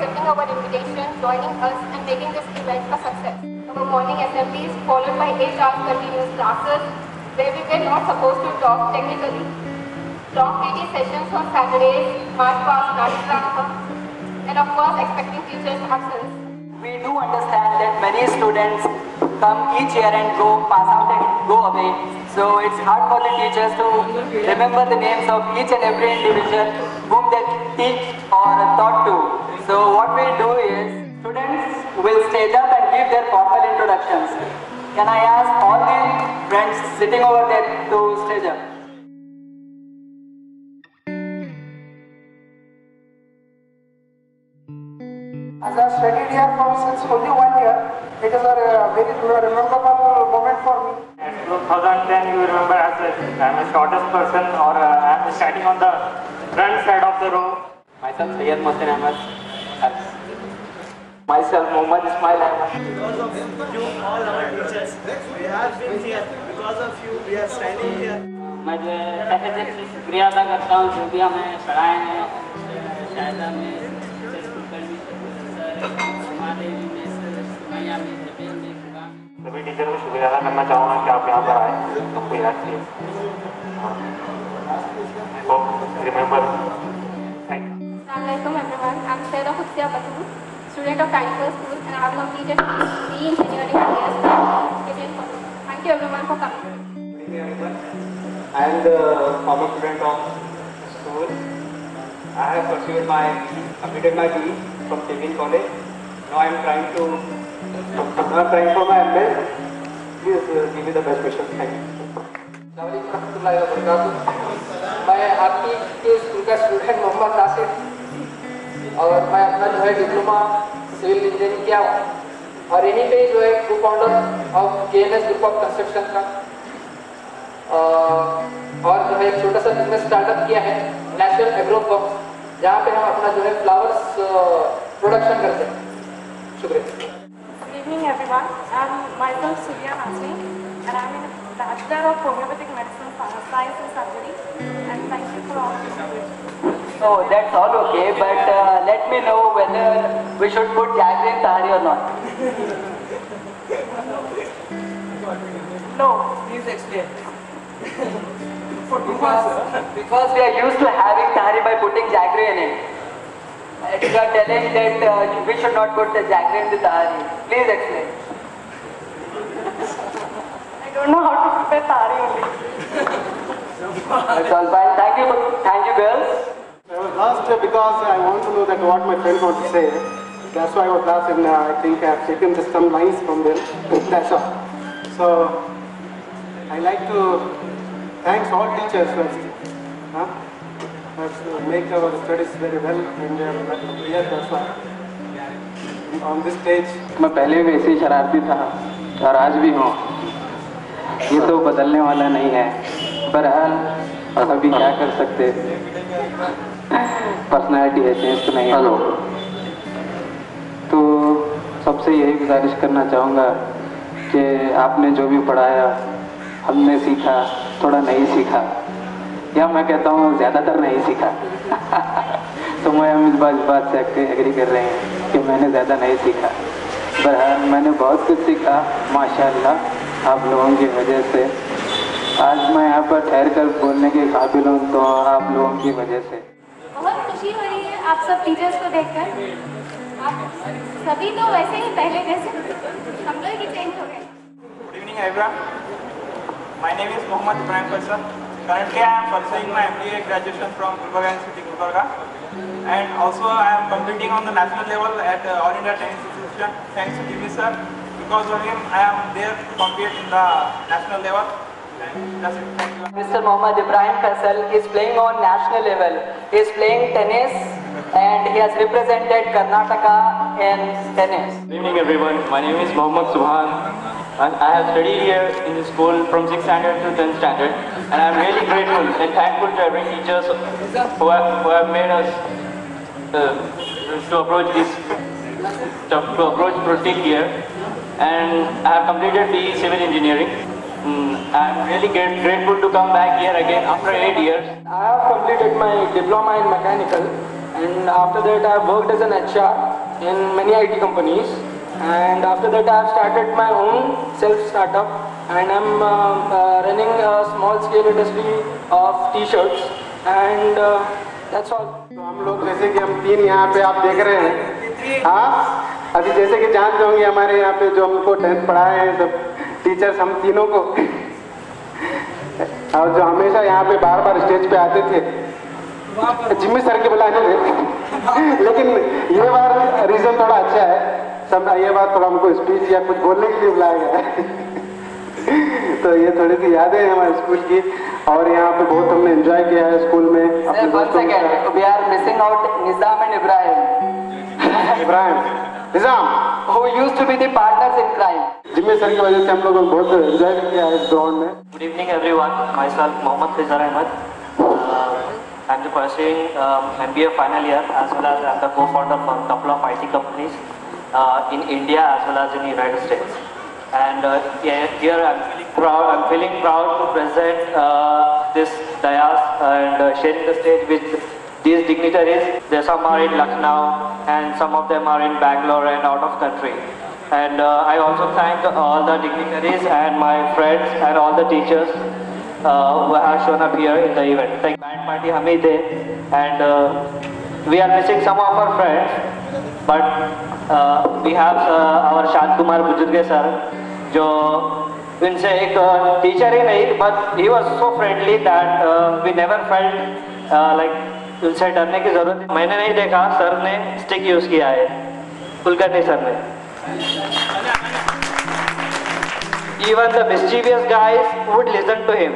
accepting our invitation, joining us and making this event a success. Our morning assemblies followed by 8 hours continuous classes where we were not supposed to talk technically. Long PT sessions on Saturdays, march past National, and of course expecting teachers' absence. We do understand that many students come each year and go, pass out and go away. So it's hard for the teachers to remember the names of each and every individual whom they teach or taught to. So what we do is, students will stage up and give their formal introductions. Can I ask all the friends sitting over there to stage up? As I studied here for since only 1 year, it is a very memorable moment for me. In 2010, you remember as I'm the shortest person, or I'm standing on the front side of the row. Myself, Sayyid Mohsin Ahmed. Myself, Muhammad Ismail Ahmed. Because of you, all our teachers, we have been here. Because of you, we are standing here. मैं जो है से शुक्रिया अदा करता हूँ जो भी हमें पढ़ाए हैं शायदा में सभी टीचर को शुक्रिया अदा करना चाहूँगा कि आप यहाँ पर आए आपको याद किए remember thank you Assalamualaikum everyone, I'm Sayeda Hussia Batul, student of Technical School and I have completed BE Engineering and Thank you everyone for coming. Good evening everyone. I am the former student of school. I have completed my BE from Civil College. Now I am trying for my MA. Please give me the best wishes. Thank you. मैं आपकी के school का student Mohammad Nasir और मैं अपना जो है diploma civil engineering किया हूँ और यहीं पे जो है को founder of KNS group of construction का और जो है एक छोटा सा बिजनेस स्टार्टअप किया है नेशनल एग्रो फॉर्म्स जहाँ पे हम अपना जो है फ्लावर्स प्रोडक्शन करते हैं शुक्रिया Good evening everyone, I am myself Surya Nasri and I am in a Bachelor of Homeopathic Medicine, Science and Surgery and thank you for all this. Oh, that's all okay, but let me know whether we should put jaggery in tahari or not. No. Please explain. Because we are used to having tahari by putting jaggery in it. And you are telling that we should not put the jaggery in the tahari. Please explain. I don't know how to prepare thari only. That's all fine. Thank you girls. I was last because I want to know that what my friend wants to say. That's why I was last, and I think I have taken just some lines from them. That's all. So I like to thank all teachers first. Make our studies very well and clear. That's why on this stage. मैं पहले भी ऐसे ही शरारती था और आज भी हूँ. ये तो बदलने वाला नहीं है. बहरहाल अभी क्या कर सकते. पर्सनैलिटी है, चेंज तो नहीं है. तो सबसे यही गुजारिश करना चाहूँगा कि आपने जो भी पढ़ाया हमने सीखा, थोड़ा नहीं सीखा, या मैं कहता हूँ ज़्यादातर नहीं सीखा. तो मैं हम इस बात से एग्री कर रहे हैं कि मैंने ज़्यादा नहीं सीखा. बहरहाल मैंने बहुत कुछ सीखा माशाअल्लाह आप लोगों की वजह से. आज मैं यहाँ पर ठहर कर बोलने के काबिल हूँ तो आप लोगों की वजह से. बहुत खुशी हो रही है आप सब टीचर्स को देखकर. आप सभी तो वैसे ही पहले जैसे हम लोग ही चेंज हो गए. Good evening everyone. My name is Muhammad Ibrahim Faisal. Currently I am pursuing my MBA graduation from Gulbarga University, Gulbarga, and also I am competing on the national level at All India Tennis Association. Thanks to Jimmy sir. Because of him, I am there to compete in the national level. That's it. Thank you. Mr. Muhammad Ibrahim Faisal is playing on national level. He is playing tennis and he has represented Karnataka in tennis. Good evening everyone. My name is Mohammad Subhan. And I have studied here in the school from 6th standard to 10th standard, and I am really grateful and thankful to every teachers who have made us to approach proceed here. And I have completed BE Civil Engineering. I am really grateful to come back here again after 8 years. I have completed my diploma in mechanical and after that I have worked as an HR in many IT companies, and after that I have started my own self startup, and I'm running a small scale industry of T-shirts, and that's all. तो हम लोग जैसे कि हम 3 यहाँ पे आप देख रहे हैं, हाँ अभी जैसे कि जानते होंगे हमारे यहाँ पे जो हमको 10th पढ़ाए हैं सब टीचर्स हम तीनों को, और जो हमेशा यहाँ पे बार बार स्टेज पे आते थे जिम्मी सर के बुलाने थे, लेकिन ये बार रीज़न थोड़ा अच्छा है, सब ये बार थोड़ा हमको स्पीच या कुछ बोलने के लिए बुलाया गया है। तो ये थोड़ी सी यादें हैं हमारे स्कूल की, और यहाँ पे बहुत हमने एंजॉय किया है स्कूल में। Sir, once again, we are missing out Nizam and Ibrahim, who used to be the partners in crime. Jimmy sir की वजह से हम लोगों ने बहुत एंजॉय किया है इस ग्राउंड में। Good evening everyone, myself Mohammad Fizar Ahmed. I'm pursuing MBA final year, as well as I'm the co-founder for a couple of IT companies in India as well as in the United States. And here I'm feeling proud to present this dais and sharing the stage with these dignitaries. Some are in Lucknow and some of them are in Bangalore and out of country. And I also thank all the dignitaries and my friends and all the teachers who have shown up here in the event. Thank band party Hamid and we are missing some of our friends, but we have our Shant Kumar Bujurge sir, जो इनसे एक teacher ही नहीं, but he was so friendly that we never felt like उनसे डरने की जरूरत है। मैंने नहीं देखा, सर ने स्टिक यूज किया है, कुलकर्णी सर ने। Even the mischievous guys would listen to him.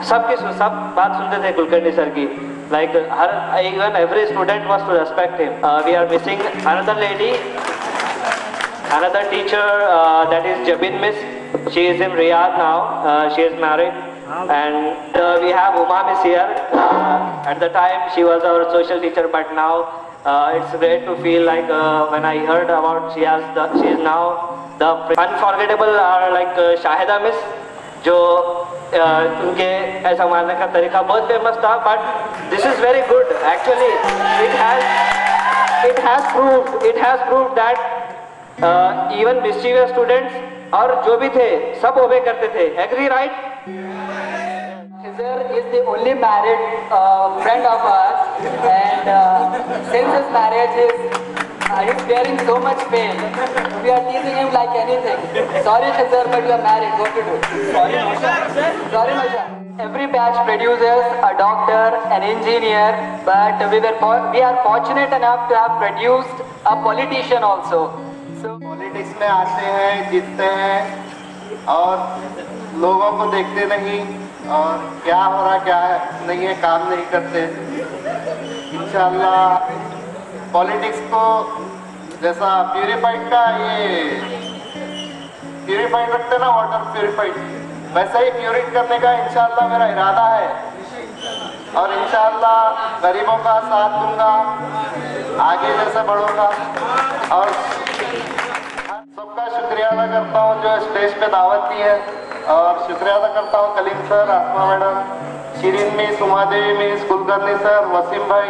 सब बात सुनते थे कुलकर्णी सर की। Like even every student was to respect him. We are missing another lady, another teacher, that is Jabin Miss. She is in Riyadh now. She is married, and we have Uma Miss here. At the time she was our social teacher, but now it's great to feel like when I heard about she is now the unforgettable like Shahida Miss, जो उनके ऐसा मारने का तरीका बहुत famous था, but this is very good actually. It has proved that even mischievous students और जो भी थे सब ओबे करते थे. Agree, right? Khizr is the only married friend of us, and since his marriage he's bearing so much pain. We are teasing him like anything. Sorry Khizr, but you are married. What to do? Sorry Masha. Every batch produces a doctor, an engineer, but we are fortunate enough to have produced a politician also. So politics में आते हैं, जीतते हैं और लोगों को देखते नहीं और क्या हो रहा क्या नहीं है, काम नहीं करते। इंशाल्लाह पॉलिटिक्स को जैसा प्यूरिफाइड का ये प्यूरिफाइड रखते ना, वाटर प्यूरिफाइड, वैसे ही प्यूरिट करने का इंशाल्लाह मेरा इरादा है, और इंशाल्लाह गरीबों का साथ दूंगा, आगे जैसे बढ़ूंगा। और सबका शुक्रिया अदा करता हूँ जो स्टेज पे दावत दी है, और शुक्रिया अदा करता हूँ कलीम सर, आसमा madam, Shirin miss, Uma Devi miss, Kulkarni sir, Wasim भाई।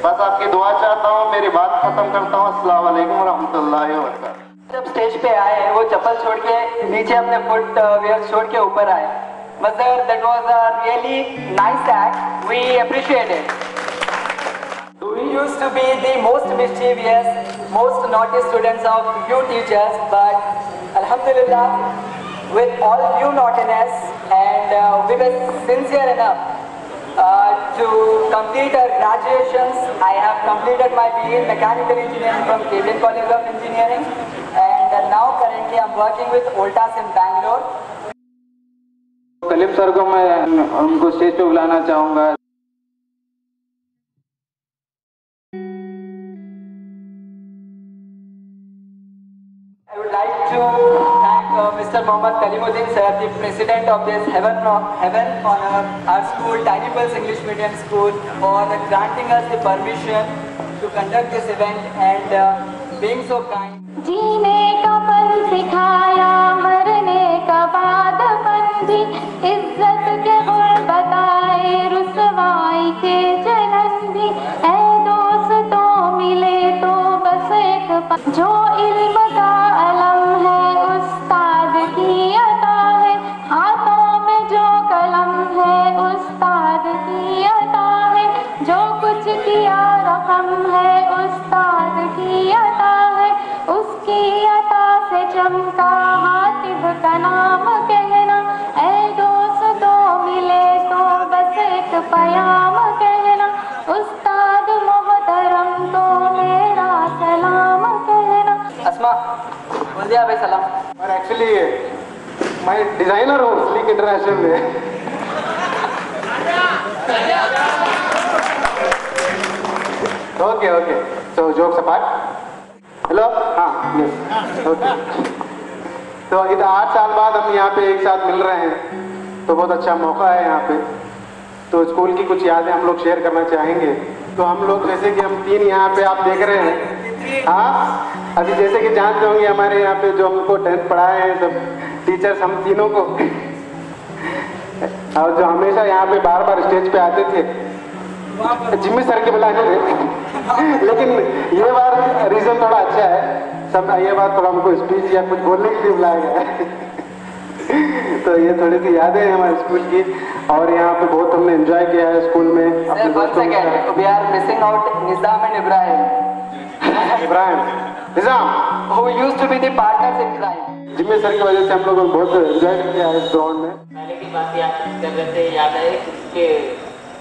बस आपकी दुआ चाहता हूँ, मेरी बात खत्म करता हूँ। अस्सलाम वालेकुम व रहमतुल्लाहि व बरकातहू। जब स्टेज पे आए वो चप्पल छोड़ के नीचे अपने फुट वेयर छोड़ के ऊपर आए, मतलब that was a really nice act. We appreciate it. We used to be the most mischievous, most naughty students of few teachers, but Alhamdulillah, with all due naughtiness, and we were sincere enough to complete our graduations. I have completed my BE in Mechanical Engineering from Cambridge College of Engineering, and now currently I'm working with Voltas in Bangalore. Kaleem sir को मैं उनको stage पे बुलाना चाहूँगा। I would like to thank Mr. Mohammad Kalimuddin sir, the president of this Heaven on our school, Tiny Pulse English Medium School, for granting us the permission to conduct this event and being so kind. जीने का पल सिखाया, मरने का बाद पन भी, इज्जत के गुण बताए, रुसवाई के जलन भी। ऐ दोस्तों मिले तो बस एक जो इल्म का अलम है उस्ताद की अता है, हाथों में जो कलम है उस्ताद की अता है, जो कुछ किया रकम है उस्ताद की अता है, उसकी अता से चमका हातिब का नाम कहना, ऐ दोस्तों मिले तो बस एक पयाम कहना, उस्ताद मोहतरम तो मेरा सलाम कहना। अस्मा बोल दिया भाई सलाम। और एक्चुअली मैं डिजाइनर हूँ स्लीक इंटरनेशनल में। ओके ओके, सो जोक्स अपार्ट। हेलो, हाँ यस ओके। तो इधर 8 साल बाद हम यहाँ पे एक साथ मिल रहे हैं, तो बहुत अच्छा मौका है यहाँ पे। तो स्कूल की कुछ यादें हम लोग शेयर करना चाहेंगे। तो हम लोग जैसे कि हम 3 यहाँ पे आप देख रहे हैं, हाँ अभी जैसे कि जानते होंगे हमारे यहाँ पे जो हमको 10th पढ़ाए हैं सब टीचर्स हम तीनों को, और जो हमेशा यहाँ पे बार बार स्टेज पे आते थे, जिम्मी सर के बुलाने थे। लेकिन ये बार रीजन थोड़ा अच्छा है, सब ये बार थोड़ा हमको स्पीच या कुछ बोलने के लिए बुलाया गया है। तो ये थोड़ी सी यादें हैं हमारे स्कूल की, और यहाँ पे बहुत हमने एंजॉय किया है स्कूल में अपने दोस्तों के साथ। We are missing out Nizam and Ibrahim. Nizam who used to be the partners in crime. Jimmy sir की वजह से हम लोगों ने बहुत एंजॉय किया है इस ग्राउंड में। पहले की बात याद कर रहे थे, याद है कि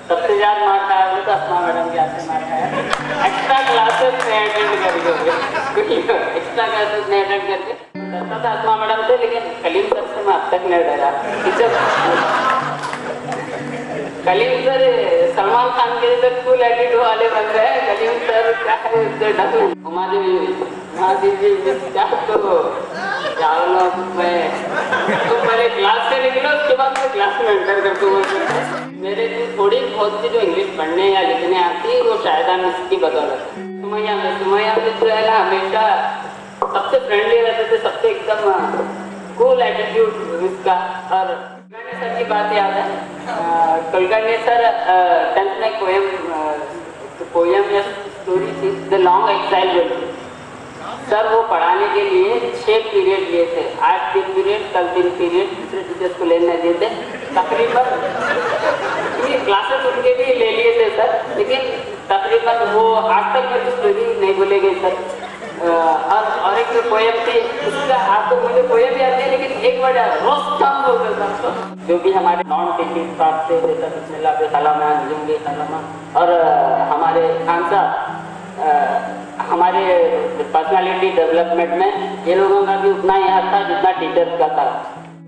सबसे ज्यादा मार खाया हमने तो अस्मा मैडम के हाथ से मार खाया। एक्स्ट्रा क्लासेस में अटेंड करके, एक्स्ट्रा क्लासेस में अटेंड करके डरता था अस्मा मैडम से, लेकिन कलीम सर से मैं अब तक नहीं डरा। कलीम सर सलमान खान के इधर फुल एटीट्यूड वाले बन रहे हैं। कलीम सर क्या है उससे डर क्या तो जाओ मैं तुम पहले क्लास से निकलो, उसके बाद मैं क्लास में एंटर कर दूंगा। मेरे थोड़ी बहुत सी जो इंग्लिश पढ़ने या लिखने आती है वो शायद हम इसकी बदौलत है। सुमैया में जो है ना हमेशा सबसे फ्रेंडली रहते थे, सबसे एकदम कूल एटीट्यूड इसका। और कुलकर्णी सर की बात याद है, कुलकर्णी सर 10th में पोएम या स्टोरी थी द लॉन्ग एक्साइल विल। सर वो पढ़ाने के लिए 6 पीरियड लिए थे, आज 3 पीरियड, कल 3 पीरियड, दूसरे टीचर्स को लेने दिए थे। तकरीबन क्लासेस उनके भी ले लिए थे सर, लेकिन तकरीबन वो आज तक मेरी स्टोरी नहीं भूले गई सर। और एक जो पोएम थी उसका आपको मुझे पोएम भी आती है, लेकिन एक वर्ड रोस्टम बोलता था। जो भी हमारे नॉन टीचिंग स्टाफ थे जैसा बिस्मिल्लाह पे सलामा, जुम्बे सलामा, और हमारे खान साहब हमारे पर्सनालिटी डेवलपमेंट में ये लोगों का भी उतना ही हाथ था जितना टीचर्स का था।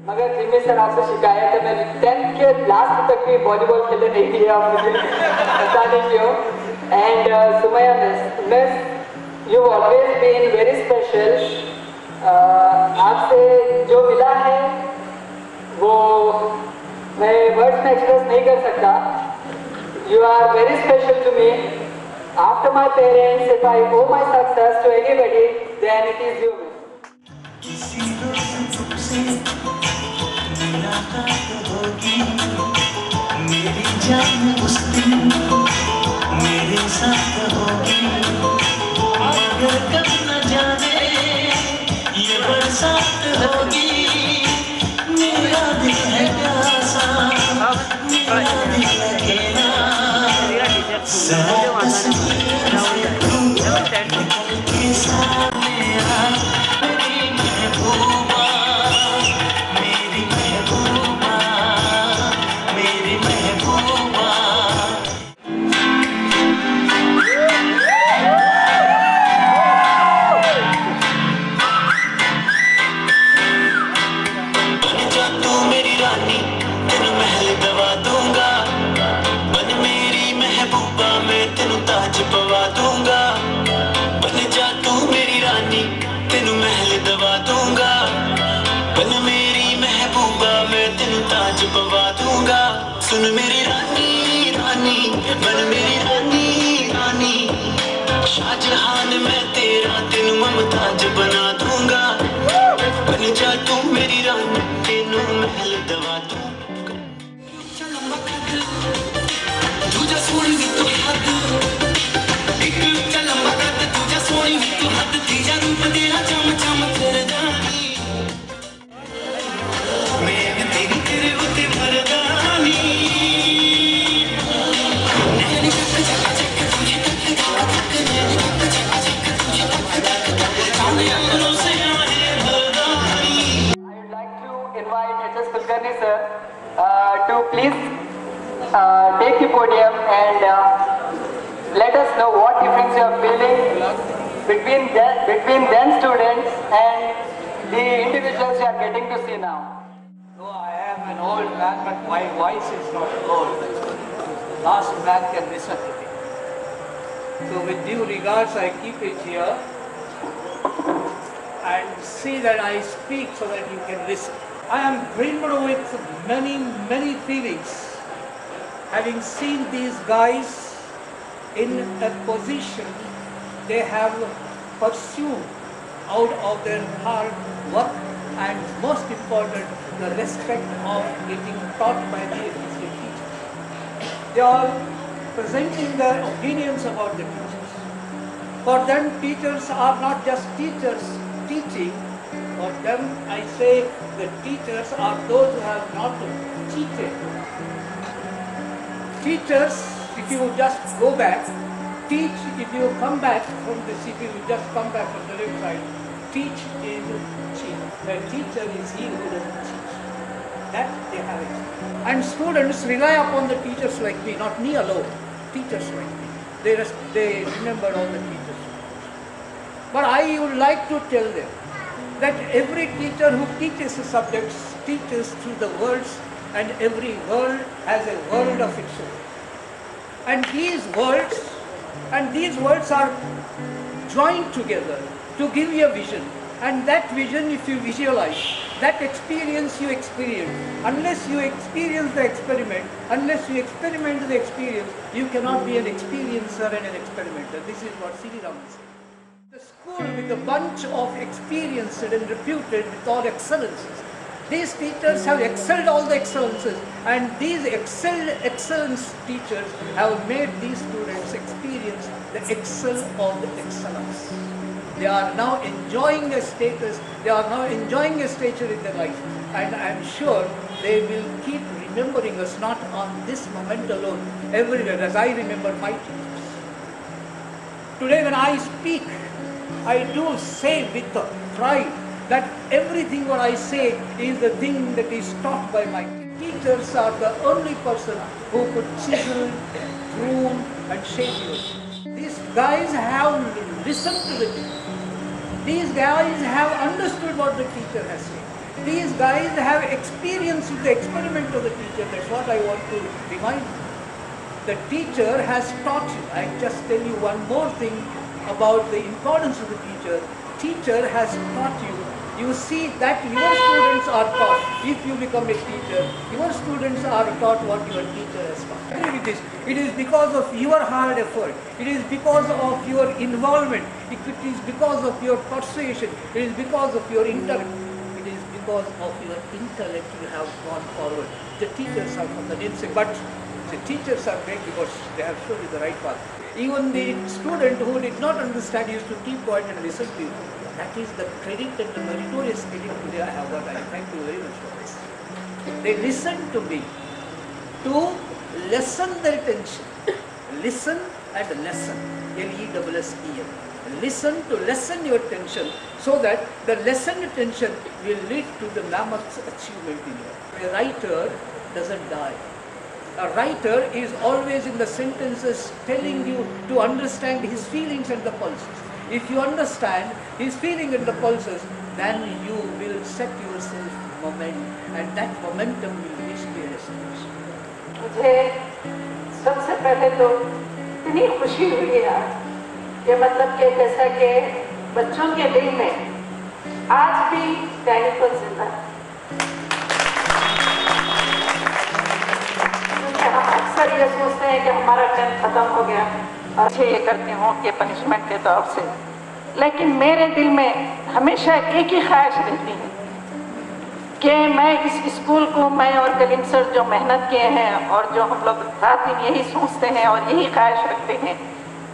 मगर जिम्मी सर आपसे शिकायत है, मैंने 10th के लास्ट तक भी वॉलीबॉल खेलने नहीं दिया, मुझे पता नहीं क्यों। And Sumaiya miss you always been very special. आपसे जो मिला है वो मैं वर्ड्स में एक्सप्रेस नहीं कर सकता। You are very special to me. After my parents, if I owe my success to anybody, then it is you. मेरी जान उस दिन मेरे साथ होगी, मगर कब न जाने ये बरसात होगी। मेरा दिल है प्यासा, मेरा दिल अकेला, के सामने आ मेरी महबूबा, मेरी महबूबा, मेरी महबूबा। बन जा तू मेरी रानी, तेनू महल दवा दूंगा, बन मेरी महबूबा, मैं तेनू ताज पवा दूंगा। बन जा तू मेरी रानी, तेनू महल दवा दूंगा, बन मेरी महबूबा, मैं तेनू ताज पवा दूंगा। सुन मेरी रानी रानी, बन मेरी रानी रानी, शाहजहान मैं तेरा, तेनू ममताज बना दूंगा। बन जा तू मेरी रानी, तेनू महल दवा दूंगा। तुझा सोनी भी तो हद, एक लंबा कद तुझा सोनी भी तो हद, तीजा रूप Kulkarni sir to please take the podium and let us know what difference you are feeling between then students and the individuals you are getting to see now. No, I am an old man, but my voice is not old. Last man can listen to me. So with due regards, I keep it here and see that I speak so that you can listen. I am brimmed with many, many feelings, having seen these guys in a position they have pursued out of their hard work and most important, the respect of getting taught by the teachers. They are presenting their opinions about the teachers. For them, teachers are not just teachers teaching. For them, I say the teachers are those who have not cheated. Teachers, if you just go back, teach if you come back from this, if you just come back from the left side, teach is cheat. The teacher is he who doesn't teach. That they have it. And students rely upon the teachers like me, not me alone, teachers like me. They remember all the teachers. But I would like to tell them that every teacher who teaches a subject teaches through the words, and every world has a world of its own. And these words are joined together to give you a vision. And that vision, if you visualize, that experience you experience, unless you experience the experiment, unless you experiment the experience, you cannot be an experiencer and an experimenter. This is what C.V. Raman said. The school with a bunch of experienced and reputed with all excellences. These teachers have excelled all the excellences, and these excellence teachers have made these students experience the excel of the excellence. They are now enjoying a status, they are now enjoying a stature in their life, and I am sure they will keep remembering us not on this moment alone, everywhere, as I remember my teachers. Today when I speak, I do say with pride that everything what I say is the thing that is taught by my teachers. Are the only person who could chisel, prune and shape you. These guys have listened to the teacher. These guys have understood what the teacher has said. These guys have experienced the experiment of the teacher. That's what I want to remind you. The teacher has taught you. I just tell you one more thing about the importance of the teacher. Teacher has taught you. You see that your students are taught. If you become a teacher, your students are taught what your teacher has taught. I agree with this. It is because of your hard effort. It is because of your involvement. It is because of your persuasion. It is because of your intellect. It is because of your intellect you have gone forward. The teachers are from the namesake, but the teachers are great because they have shown you the right path. Even the student who did not understand used to keep quiet and listen to you. That is the credit and the meritorious credit today I have got. I thank you very much for this. They listened to me to lessen their tension. Listen and lesson. L-E-S-S-E-N. Listen to lessen your tension so that the lessened tension will lead to the mammoth achievement in you. A writer doesn't die. A writer is always in the sentences telling you to understand his feelings and the pulses. If you understand his feeling and the pulses, then you will set yourself momentum, and that momentum will reach the destination. मुझे सबसे पहले तो इतनी खुशी हुई है कि मतलब कि जैसा कि बच्चों के दिल में आज भी टेलीफोन जिंदा है। हम अक्सर ये सोचते हैं कि हमारा टाइम खत्म हो गया और ये करती हूँ कि पनिशमेंट के तौर से, लेकिन मेरे दिल में हमेशा एक ही ख्वाहिश रहती है कि मैं इस स्कूल को, मैं और कलीम सर जो मेहनत किए हैं और जो हम लोग रात दिन यही सोचते हैं और यही ख्वाहिश रखते हैं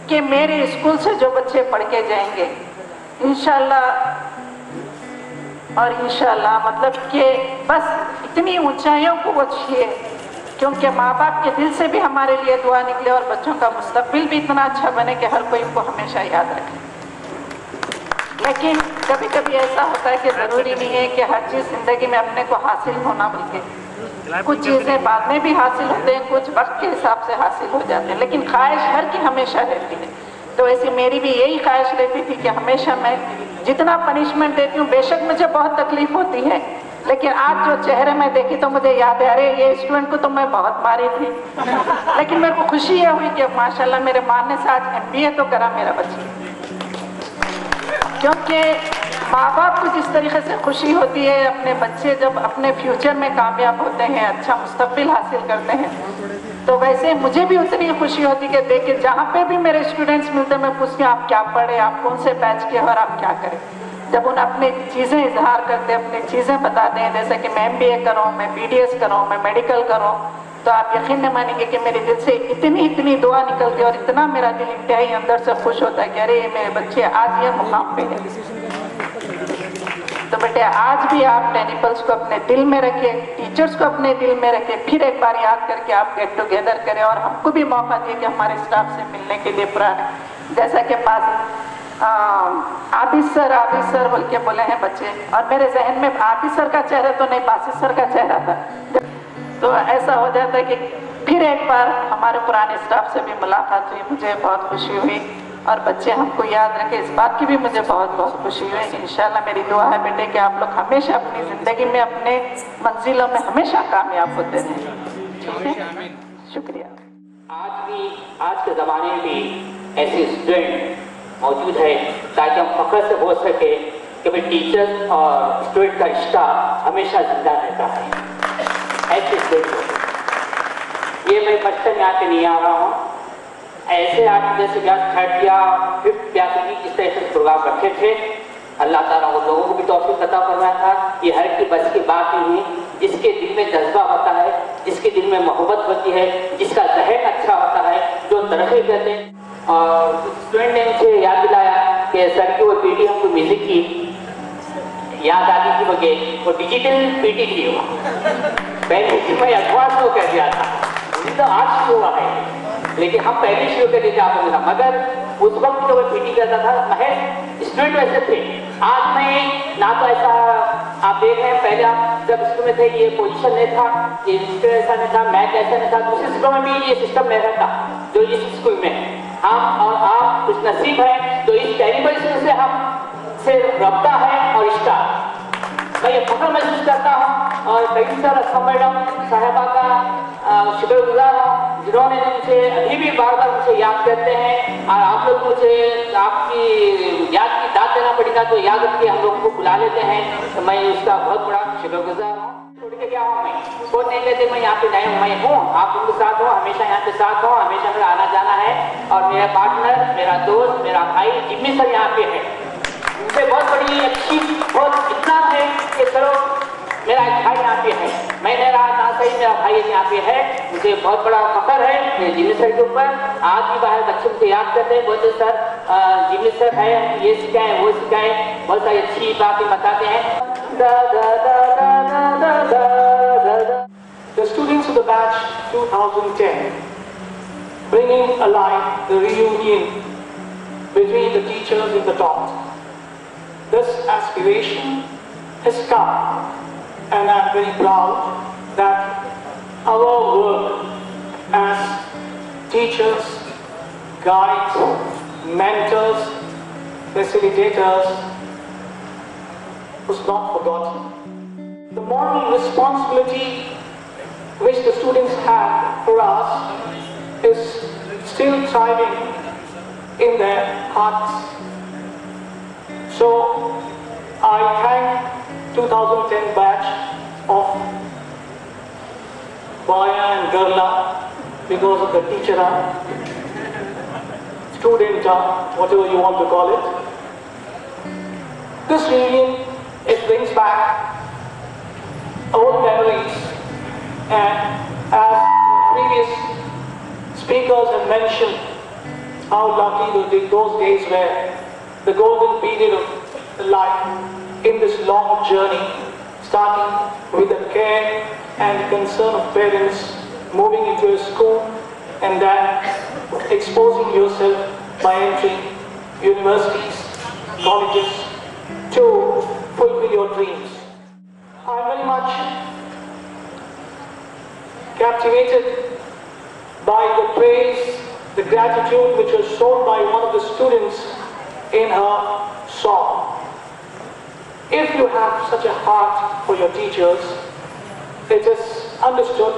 कि मेरे स्कूल से जो बच्चे पढ़ के जाएंगे इंशाल्लाह और इंशाल्लाह मतलब कि बस इतनी ऊंचाइयों को वो छुए, क्योंकि माँ बाप के दिल से भी हमारे लिए दुआ निकले और बच्चों का मुस्तकबिल भी इतना अच्छा बने कि हर कोई उनको हमेशा याद रखे। लेकिन कभी कभी ऐसा होता है कि ज़रूरी नहीं है कि हर चीज़ ज़िंदगी में अपने को हासिल होना, बल्कि कुछ चीज़ें बाद में भी हासिल होते हैं, कुछ वक्त के हिसाब से हासिल हो जाते हैं, लेकिन ख्वाहिश हर की हमेशा रहती है। तो ऐसी मेरी भी यही ख्वाहिश रहती थी कि हमेशा मैं जितना पनिशमेंट देती हूँ, बेशक मुझे बहुत तकलीफ होती है, लेकिन आज जो चेहरे में देखी तो मुझे याद है, अरे ये स्टूडेंट को तो मैं बहुत मारी थी, लेकिन मेरे को खुशी ये हुई कि माशाल्लाह मेरे मारने से आज MBA तो करा मेरा बच्चा। क्योंकि माँ बाप को जिस तरीके से खुशी होती है अपने बच्चे जब अपने फ्यूचर में कामयाब होते हैं, अच्छा मुस्तकबिल हासिल करते हैं, तो वैसे मुझे भी उतनी खुशी होती है कि देख के जहाँ पे भी मेरे स्टूडेंट्स मिलते हैं मैं पूछती हूँ आप क्या पढ़े, आप कौन से बैच के और आप क्या करें। जब उन्हें अपनी चीज़ें इजहार करते हैं, अपनी चीज़ें बताते हैं, जैसे कि मैं MBA कर रहा हूँ, मैं BDS कर रहा हूँ, मैं मेडिकल कर रहा हूँ, तो आप यकीन नहीं मानेंगे कि मेरे दिल से इतनी दुआ निकलती है और इतना मेरा दिल इंतहाई अंदर से खुश होता है कि अरे मेरे बच्चे आज ये मुकाम पे है। तो बेटे आज भी आप टेनिपल्स को अपने दिल में रखें, टीचर्स को अपने दिल में रखें, फिर एक बार याद करके आप गेट टुगेदर करें और हमको भी मौका दिए कि हमारे स्टाफ से मिलने के लिए पुराने, जैसा कि पास आबिद सर बोल के बोले हैं बच्चे, और मेरे जहन में आबिद सर का चेहरा तो नहीं, बासित सर का चेहरा था। तो ऐसा हो जाता है कि फिर एक बार हमारे पुराने स्टाफ से भी मुलाकात हुई, मुझे बहुत खुशी हुई और बच्चे हमको याद रखे, इस बात की भी मुझे बहुत बहुत खुशी हुई। इंशाल्लाह मेरी दुआ है बेटे कि आप लोग हमेशा अपनी ज़िंदगी में अपने मंजिलों में हमेशा कामयाब होते रहें। ठीक है, शुक्रिया। आज के ज़माने में भी ऐसे स्टूडेंट मौजूद है ताकि हम फख्र से बोल सके कि भाई टीचर और स्टूडेंट का रिश्ता हमेशा जिंदा रहता है। ऐसे स्टूडेंट ये मैं बचपन में आके नहीं आ रहा हूँ, ऐसे आप जैसे क्लास 3rd या 5th क्लास की इस तरह से प्रोग्राम रखे थे। अल्लाह ताला उन लोगों को भी तौफीक अता फरमाया था। ये हर की बस की बात नहीं है, जिसके दिल में जज्बा होता है, जिसके दिल में मोहब्बत होती है, जिसका जहन अच्छा होता है, जो तरक्की करते हैं। और स्टूडेंट ने मुझे याद दिलाया कि सर की वो पीटी हमको म्यूजिक की याद आती थी, मुझे वो डिजिटल पीटी थी वो पहले मैं एडवांस को कर दिया था, मुझे तो आज शुरू हुआ है, लेकिन हम पहले शुरू कर देते आपको था, मगर उस वक्त जो मैं पीटी करता था महज स्टूडेंट वैसे थे। आज मैं ना तो ऐसा आप देख रहे हैं, पहले आप जब स्कूल में थे ये पोजीशन नहीं था, ये ऐसा नहीं था, मैथ ऐसा नहीं था, दूसरे स्कूल में भी ये सिस्टम नहीं रहता जो इस स्कूल में। हम और आप कुछ नसीब है तो इस टेरिबल स्कूल से हम से रब्ता है और रिश्ता, मैं ये फख्र महसूस करता हूँ। और कई सर असम मैडम साहिबा का शुक्रगुजार हूँ जिन्होंने मुझे अभी भी बार बार मुझे याद करते हैं, और आप लोग मुझे आपकी याद की दाद देना पड़ेगा तो याद रख के हम लोग को बुला लेते हैं, तो मैं उसका बहुत बड़ा शुक्रगुजार हूँ। छोड़ के क्या हूँ मैं, कोई नहीं कहते मैं यहाँ पे नया हूँ, मैं हूँ, आप उनके साथ हो, हमेशा यहाँ पे साथ हो, हमेशा मेरा आना जाना है। और मेरा पार्टनर, मेरा दोस्त, मेरा भाई जिम्मी सर यहाँ पे है, मुझे बहुत बड़ी अच्छी बहुत इतना है कि चलो मेरा एक भाई यहाँ पे है, मैं मेरा ना सही मेरा भाई यहाँ पे है, मुझे बहुत बड़ा फख्र है मेरे जिम्मी सर के ऊपर। आज भी बाहर बच्चे मुझे याद करते हैं, बोलते सर जिम्मी सर है, ये सिखाएं वो सिखाएं, बहुत सारी अच्छी बातें बताते हैं। The students of the batch 2010 bringing alive the reunion between the teachers in the top. This aspiration has come, and I'm very proud that our work as teachers, guides, mentors, facilitators was not forgotten. The moral responsibility which the students have for us is still thriving in their hearts. So I thank 2010 batch of Baya and Garla because of the teacher, student, whatever you want to call it. This reunion, it brings back old memories, and as previous speakers have mentioned how lucky those days were, the golden period of life in this long journey, starting with the care and concern of parents, moving into a school, and then exposing yourself by entering universities, colleges, to fulfill your dreams. I'm very much captivated by the praise, the gratitude which was shown by one of the students in her song. If you have such a heart for your teachers, it is understood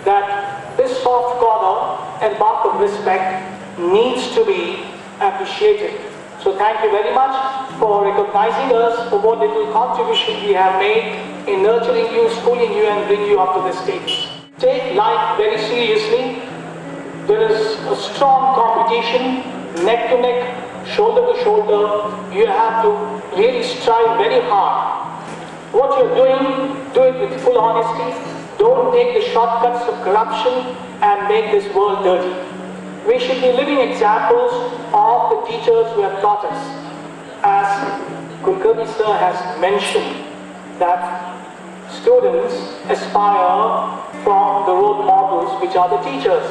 that this soft corner and mark of respect needs to be appreciated. So thank you very much for recognizing us for what little contribution we have made in nurturing you, schooling you and bringing you up to this stage. Take life very seriously. There is a strong competition, neck to neck, shoulder to shoulder. You have to really strive very hard. What you're doing, do it with full honesty. Don't take the shortcuts of corruption and make this world dirty. We should be living examples of the teachers who have taught us. As Kulkarni sir has mentioned, that students aspire from the role models which are the teachers,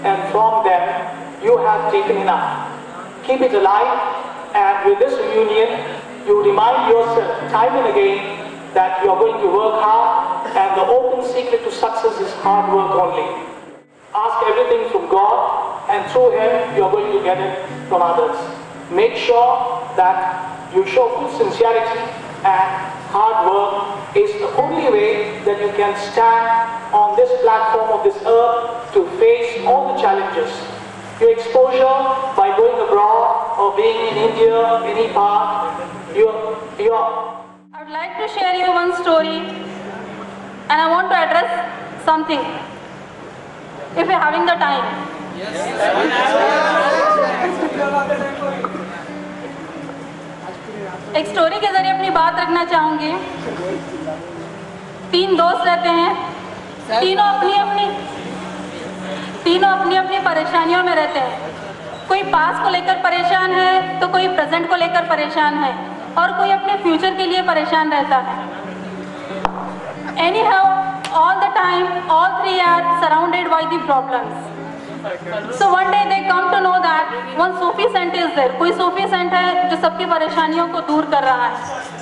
and from them you have taken enough. Keep it alive, and with this reunion you remind yourself time and again that you are going to work hard, and the open secret to success is hard work only. Ask everything from God, and through Him you are going to get it from others. Make sure that you show full sincerity, and hard work is the only way that you can stand on this platform of this earth to face all the challenges. Your exposure by going abroad or being in India, any part, I would like to share you one story, and I want to address something, if you're having the time. एक story के जरिए अपनी बात रखना चाहूंगी। 3 दोस्त रहते हैं, तीनों अपनी अपनी परेशानियों में रहते हैं। कोई पास को लेकर परेशान है, तो कोई प्रेजेंट को लेकर परेशान है, और कोई अपने फ्यूचर के लिए परेशान रहता है। Anyhow, all the time, all 3 are surrounded by the problems. So one day they come to know that one Sufi saint is there. कोई सूफी सेंट है जो सबकी परेशानियों को दूर कर रहा है।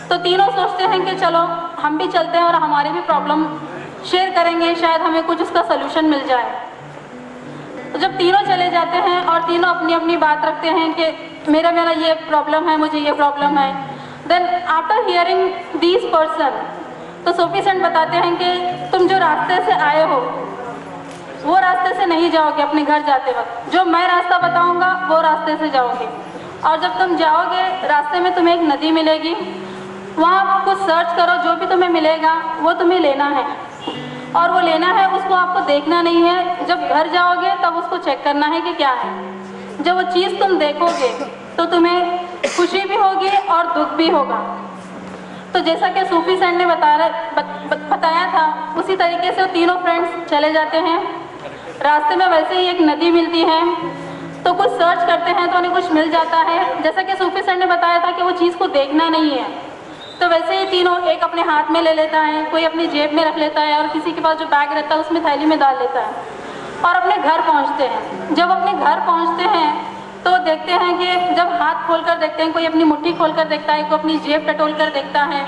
तो तीनों सोचते हैं कि चलो हम भी चलते हैं और हमारे भी प्रॉब्लम शेयर करेंगे, शायद हमें कुछ उसका सोल्यूशन मिल जाए। तो जब तीनों चले जाते हैं और तीनों अपनी अपनी बात रखते हैं कि मेरा ये प्रॉब्लम है, मुझे ये प्रॉब्लम है, then after hearing these person, तो सूफी सेंट बताते हैं कि तुम जो रास्ते से आए हो वो रास्ते से नहीं जाओगे। अपने घर जाते वक्त जो मैं रास्ता बताऊंगा वो रास्ते से जाओगे, और जब तुम जाओगे रास्ते में तुम्हें एक नदी मिलेगी, वहाँ कुछ सर्च करो, जो भी तुम्हें मिलेगा वो तुम्हें लेना है, और वो लेना है उसको आपको देखना नहीं है। जब घर जाओगे तब उसको चेक करना है कि क्या है। जब वो चीज़ तुम देखोगे तो तुम्हें खुशी भी होगी और दुख भी होगा। तो जैसा कि सूफी सेंट ने बताया था, उसी तरीके से वो तीनों फ्रेंड्स चले जाते हैं। रास्ते में वैसे ही एक नदी मिलती है, तो कुछ सर्च करते हैं तो उन्हें कुछ मिल जाता है। जैसा कि सूफी सेंट ने बताया था कि वो चीज़ को देखना नहीं है, तो वैसे ही तीनों एक अपने हाथ में ले लेता है, कोई अपनी जेब में रख लेता है, और किसी के पास जो बैग रहता है उसमें थैली में डाल लेता है, और अपने घर पहुंचते हैं। जब अपने घर पहुंचते हैं तो देखते हैं कि जब हाथ खोल कर देखते हैं, कोई अपनी मुट्ठी खोल कर देखता है, कोई अपनी जेब टटोल कर देखता है,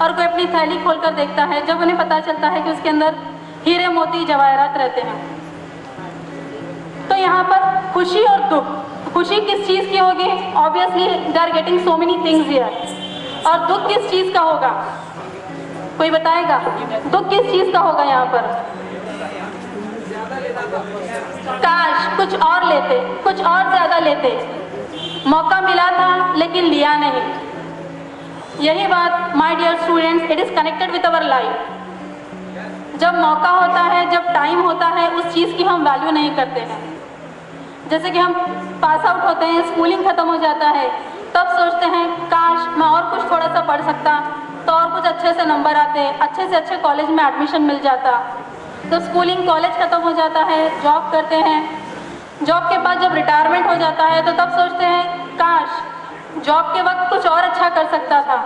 और कोई अपनी थैली खोल कर देखता है। जब उन्हें पता चलता है कि उसके अंदर हीरे मोती जवाहरात रहते हैं। तो यहाँ पर खुशी और दुख, खुशी किस चीज़ की होगी? Obviously they are getting so many things here. और दुख किस चीज़ का होगा? कोई बताएगा दुख किस चीज़ का होगा? यहाँ पर काश कुछ और लेते, कुछ और ज़्यादा लेते। मौका मिला था लेकिन लिया नहीं। यही बात my dear students, it is connected with our life. जब मौका होता है, जब टाइम होता है, उस चीज़ की हम वैल्यू नहीं करते हैं। जैसे कि हम पास आउट होते हैं, स्कूलिंग ख़त्म हो जाता है, तब सोचते हैं काश मैं और कुछ थोड़ा सा पढ़ सकता तो और कुछ अच्छे से नंबर आते, अच्छे से अच्छे कॉलेज में एडमिशन मिल जाता। तो स्कूलिंग कॉलेज ख़त्म हो जाता है, जॉब करते हैं। जॉब के बाद जब रिटायरमेंट हो जाता है तो तब सोचते हैं काश जॉब के वक्त कुछ और अच्छा कर सकता था,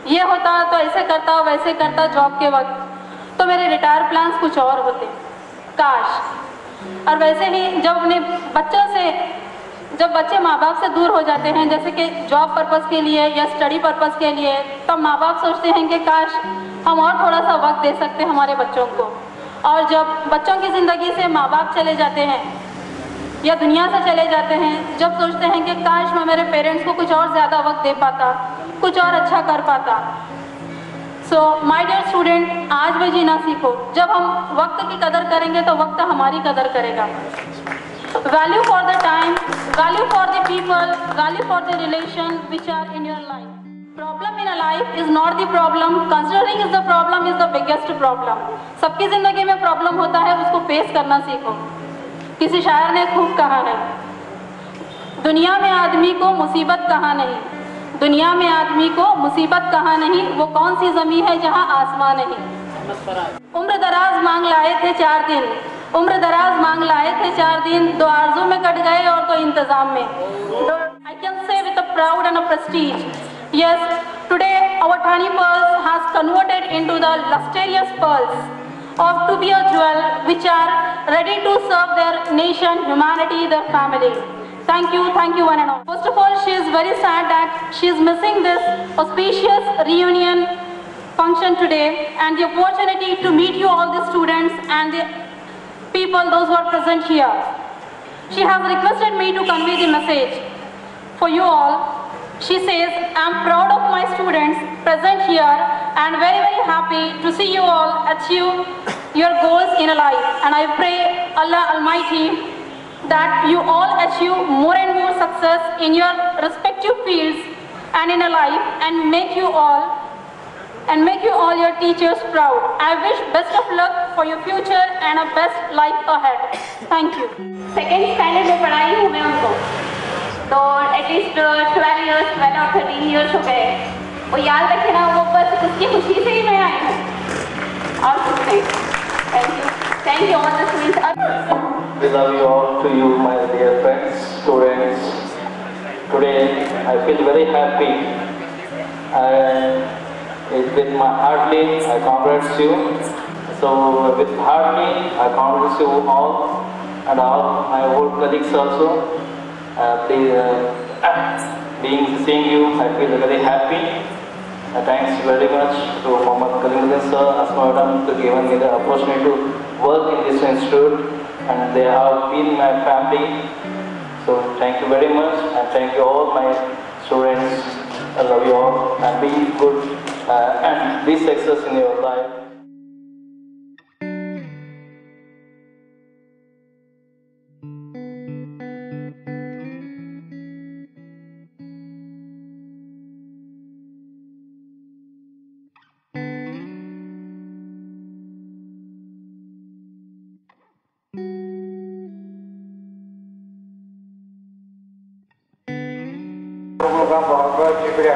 ये होता तो ऐसे करता वैसे करता जॉब के वक्त, तो मेरे रिटायर प्लान्स कुछ और होते, काश। और वैसे ही जब अपने बच्चों से जब बच्चे माँ बाप से दूर हो जाते हैं, जैसे कि जॉब पर्पस के लिए या स्टडी पर्पस के लिए, तब माँ बाप सोचते हैं कि काश हम और थोड़ा सा वक्त दे सकते हैं हमारे बच्चों को। और जब बच्चों की ज़िंदगी से माँ बाप चले जाते हैं या दुनिया से चले जाते हैं, जब सोचते हैं कि काश मैं मेरे पेरेंट्स को कुछ और ज़्यादा वक्त दे पाता, कुछ और अच्छा कर पाता। सो माय डियर स्टूडेंट, आज भी जीना सीखो। जब हम वक्त की कदर करेंगे तो वक्त हमारी कदर करेगा। Value for the time, value for the people, value for the relation which are in your life. Problem in a life is not the problem. Considering is the problem is the biggest problem. सबकी जिंदगी में problem होता है, उसको face करना सीखो। किसी शायर ने खूब कहा है, दुनिया में आदमी को मुसीबत कहाँ नहीं, दुनिया में आदमी को मुसीबत कहाँ नहीं, वो कौन सी ज़मीं है जहाँ आसमान नहीं। उम्र दराज मांग लाए थे 4 दिन, उम्र दराज मांग लाए थे 4 दिन, 2 आरज़ू में कट गए और 2 इंतज़ाम में। I can say with a proud and a prestige, yes, today our tiny pearls has converted into the lustrous pearls of to be a jewel which are ready to serve their nation, humanity, their family. Thank you one and all. First of all, she is very sad that she is missing this auspicious reunion function today and the opportunity to meet you all the students and the people, those who are present here. She has requested me to convey the message for you all. She says, I am proud of my students present here and very happy to see you all achieve your goals in life. And I pray Allah Almighty that you all achieve more and more success in your respective fields and in a life and make you all your teachers proud. I wish best of luck for your future and a best life ahead. Thank you. Second standard में पढ़ाई हूँ मैं उनको, तो at least 12 years 12 और 13 years हो गए। वो याद रखे ना, वो बस उसकी खुशी से ही मैं आई हूँ और कुछ नहीं। Thank you all the students. We love you all, to you my dear friends, students. Today I feel very happy and with my heartily I congratulate you. So with heartily I congratulate you all and all my old colleagues also. Seeing you I feel very happy. Thanks very much to Mohammad Kalimuddin sir, Asma madam, to giving me the opportunity to work in this institute. And they have been my family, so thank you very much and thank you all my students. I love you all and be good and be success in your life. बहुत बहुत शुक्रिया।